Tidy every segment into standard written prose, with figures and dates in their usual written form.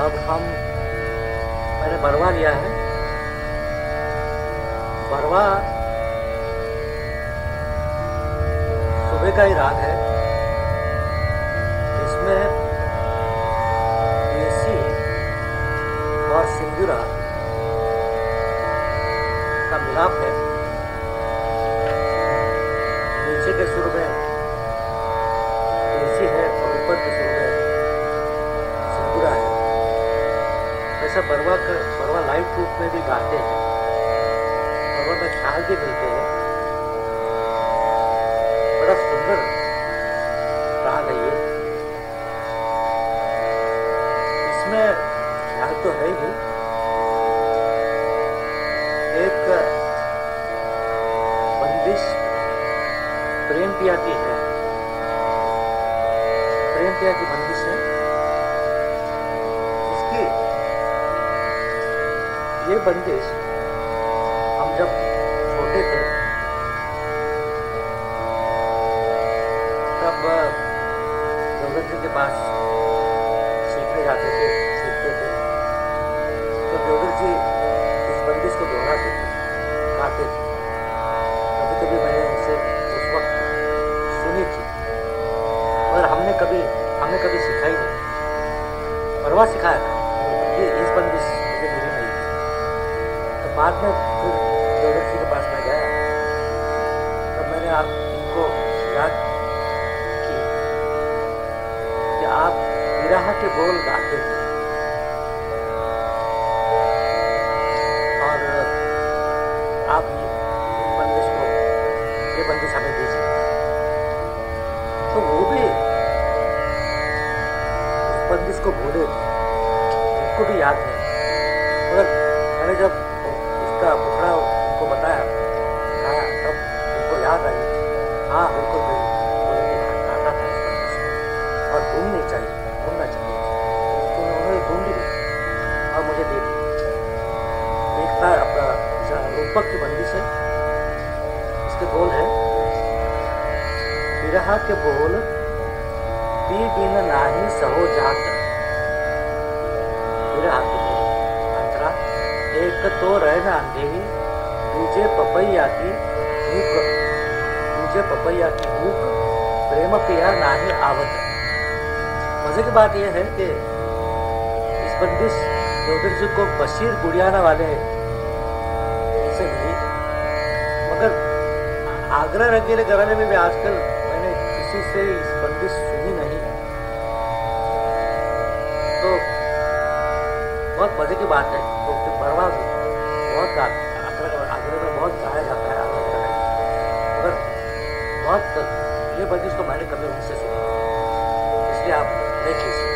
अब मैंने बरवा लिया है। बरवा सुबह का ही राग है। इसमें देसी और सिंदूरा का मिलाप है। नीचे के सुर में देसी है और ऊपर के सुर में सिंदूरा है। ऐसा बरवा लाइव रूप में भी गाते हैं। बरवा में ख्याल भी मिलते हैं। बड़ा सुंदर राग है ये। इसमें ख्याल तो है ही। एक बंदिश प्रेम पिया की है। प्रेम पिया की बंदिश है। इसकी ये बंदिश हम जब छोटे थे तब देवदत्त जी के पास सीखने जाते थे, सीखते थे। तो देवदत्त जी इस बंदिश को दोहराते थे, गाते थे। कभी कभी मैंने उनसे उस वक्त सुनी थी, मगर हमने कभी सिखाई नहीं। बरवा सिखाया था, ये इस बंदिश मुझे मिली नहीं थी। तो बाद में फिर देवदत्त जी के पास मैं गया, तब मैंने इनको याद की कि आप विरह के बोल गाते थे और आप ये बंदिश हमें दीजिए। तो वो भी उस बंदिश को भूले, उनको भी याद नहीं। मगर मैंने जब इसका मुखड़ा उनको बताया, गाया, तब उनको याद आई। हाँ बिल्कुल, बोले कि गाता था इस बंदिश को और घूमना चाहिए। तो उन्होंने घूम ली और मुझे दे दी। एक था अपना रूपक की बंदिश है। इसके बोल है, विरह के बोल पी बिन नाही सहो जात। विरह के बोल अंतरा, एक तो रहना अंधेरी, दूजे पपैया की भूख, प्रेम पिया नाही आवत। मजे की बात यह है कि इस बंदिश देवदत्त जी को बशीर गुड़ियाना वाले से मिली, मगर आगरा रंगीले घराने में भी आजकल मैंने किसी से इस बंदिश सुनी नहीं। तो बहुत मजे की बात है। तो बरवा बहुत आगरा में बहुत गाया जाता है आगरा में, मगर बहुत ये बंदिश तो मैंने कभी उनसे सुनी, इसलिए आप देख लीजिए।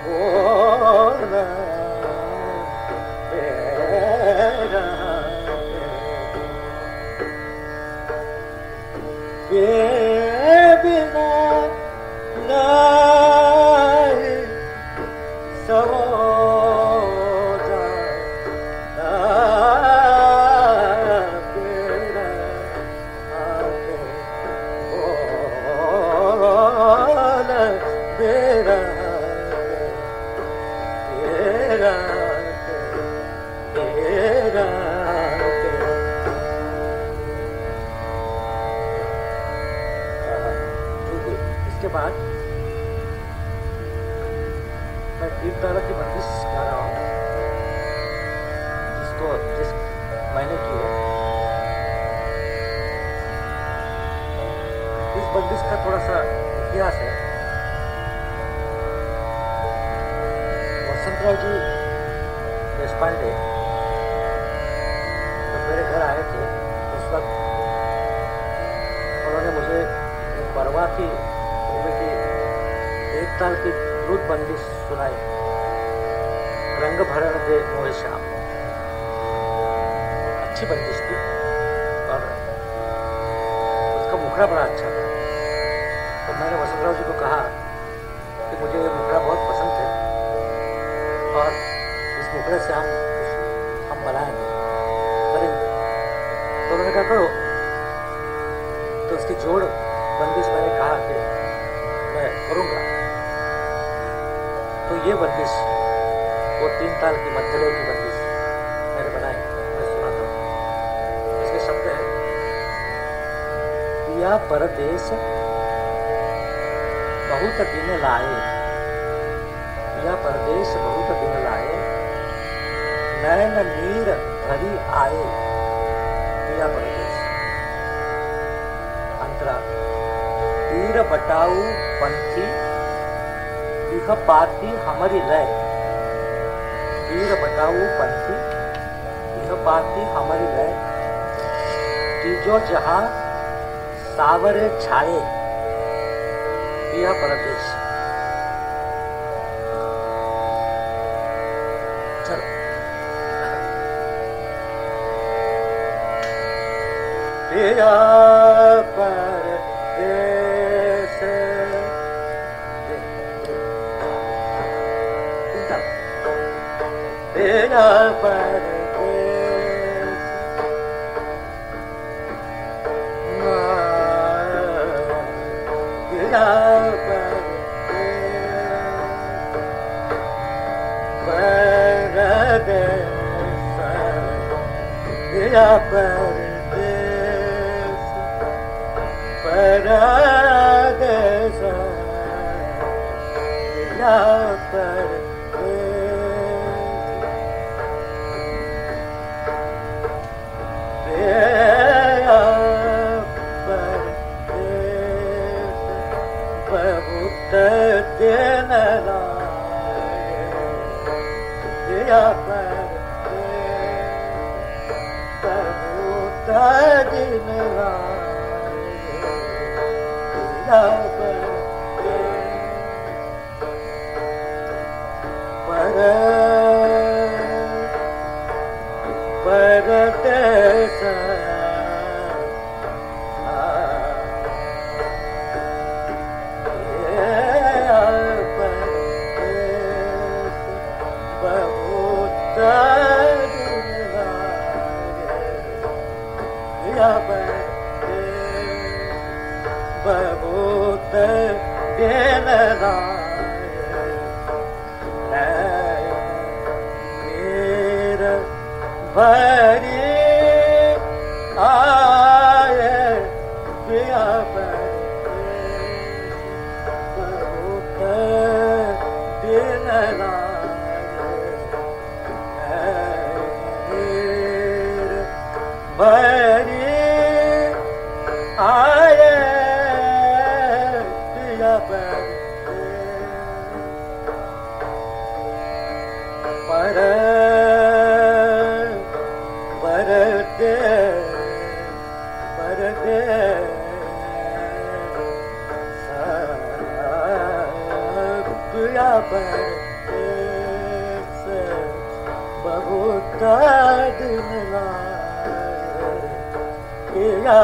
बोला के बिना नहीं सो इसके बाद मैं तीन तरह की बंदिश गा रहा हूँ जिस मैंने की है। इस बंदिश का थोड़ा सा इतिहास है। वसंतराव जी देशपांडे जब मेरे घर आए थे उस वक्त उन्होंने मुझे बरवा की एक ताल की द्रुत बंदिश सुनाई, रंग भरण दे मोहे श्याम। अच्छी बंदिश थी और उसका मुखड़ा बड़ा अच्छा था। तो मैंने वसंतराव जी को कहा कि मुझे ये मुखड़ा बहुत पसंद है और इस मुखड़े से हम बनाएंगे, करेंगे। तो उन्होंने कहा करो। तो उसकी जोड़ बंदिश मैंने कहा कि मैं करूँगा। तो ये बंदिश वो तीन ताल की मध्यलय की बंदिश मैंने बनाई, मैं सुनाता हूँ। इसके शब्द हैं, पिया परदेश बहुत दिन लाए, पिया परदेश बहुत दिन लाए, नैन नीर भरी आए, पिया परदेश। अंतरा, तीर बटाऊ पंथी यह पाती हमारी लय, तीर बटाऊ पंथी यह पाती हमारी लय, तीजो जहां सावरे छाए, पिया परदेश। चलो पिया परदेश, पिया परदेश, पिया परदेश, पिया परदेश, परदेश, पिया परदेश। बहुत दिन लाए, पिया परदेश, बहुत दिन लाए, पिया परदेश, बहुत दिन नीर भरी आए, पिया परदेश, बहुत दिन नीर भरी आए, पिया परदेश, दिन किया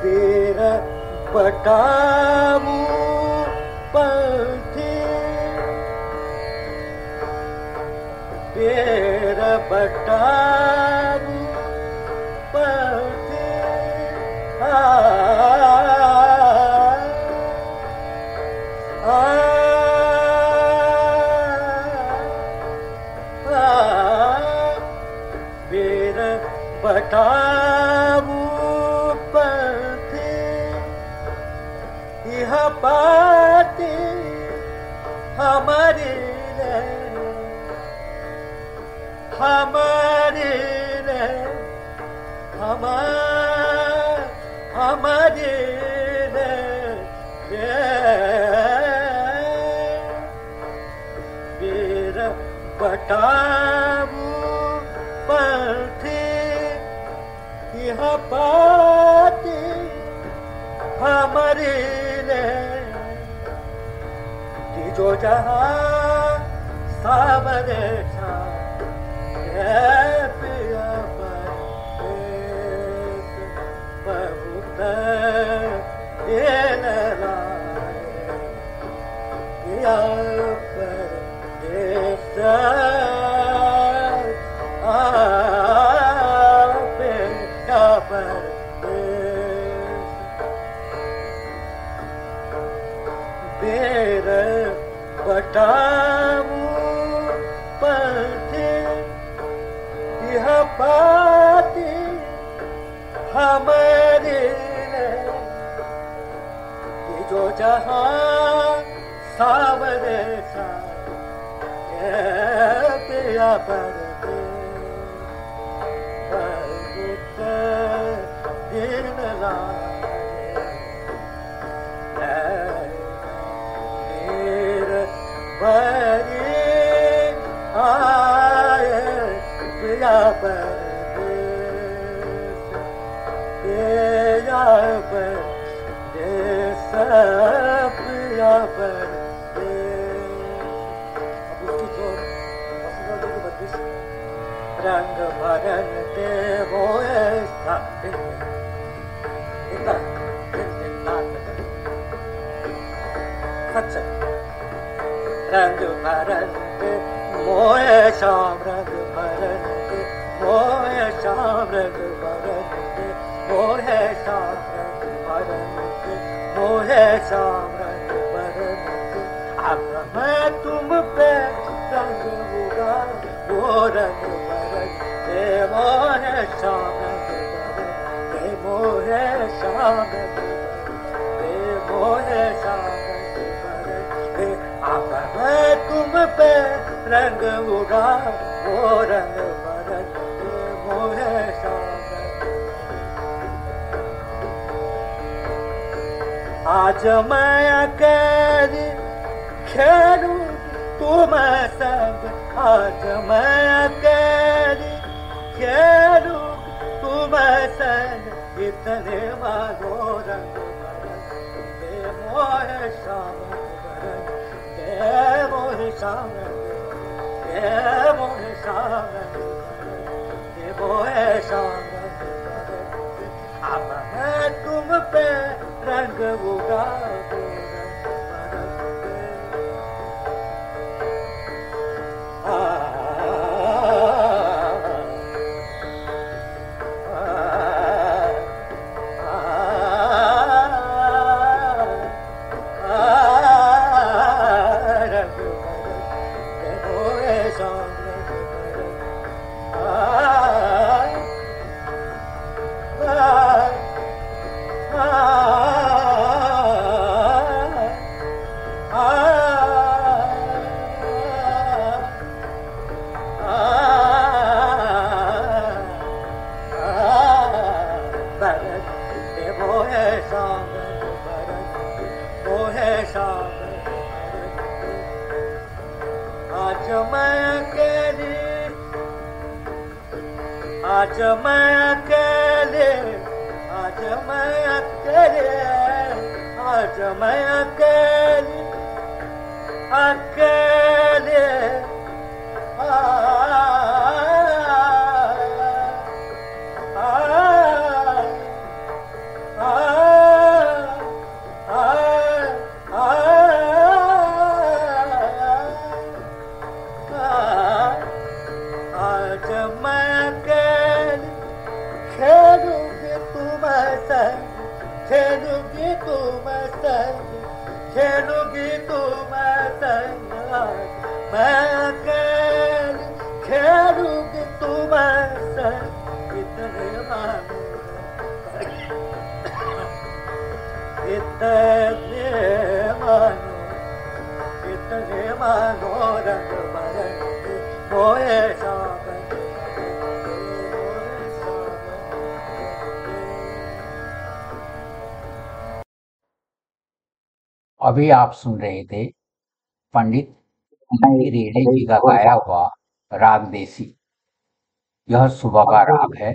वीर बटाऊ पंथी वीर बटाऊ पंथी वीर बटाऊ पंथी यह बातें हमारी हमारी हमारी वीर बटाऊ पंथी यह बातें हमारी जो जहाँ सावरे पिया बहुत दिन लाया परदेस पिया परदेस वीर बटाऊ पंथी यह बातें हमारे जो जहाँ सावरे पिया परदेस दिन बरी आए पिया परदेस पिया परदेस पिया परदेस। अब उसकी जोर रंग भरन के मोए सच रंग भरन के मोए शाम रंग भरन के मोए शाम रंग भरन के मोहे शाम रंग भरन के मोहे शाम रंग भरन के अब मैं तुम पे रंग होगा वो रंग भरन के मोहे शाम रंग भरन के मोहे शाम रंग के मोहे शाम मैं तुम पे रंग उड़ा वो रंग भरन के मोहे शाम। आज मैं अकेली खेलूं तुम संग आज मैं अकेली खेलूं तुम संग इतने मानो रंग भरन के मोहे शाम मोहे शाम मोहे शाम मोहे शाम अब मैं तुम पे रंग उड़ा आज मैं अकेले आज मैं अकेले आज मैं अकेले अकेले आ, आज मैं अकेले खेलूंगी तुम संग, खेलूंगी तुम संग, खेलूंगी तुम संग। मैं अकेले खेलूंगी तुम संग, इतने मानो, इतने मानो, इतने मानो रंग बरंगे मोए सावन, मोए सावन। अभी आप सुन रहे थे पंडित रेणे जी का गाया हुआ राग देसी। यह सुबह का राग है।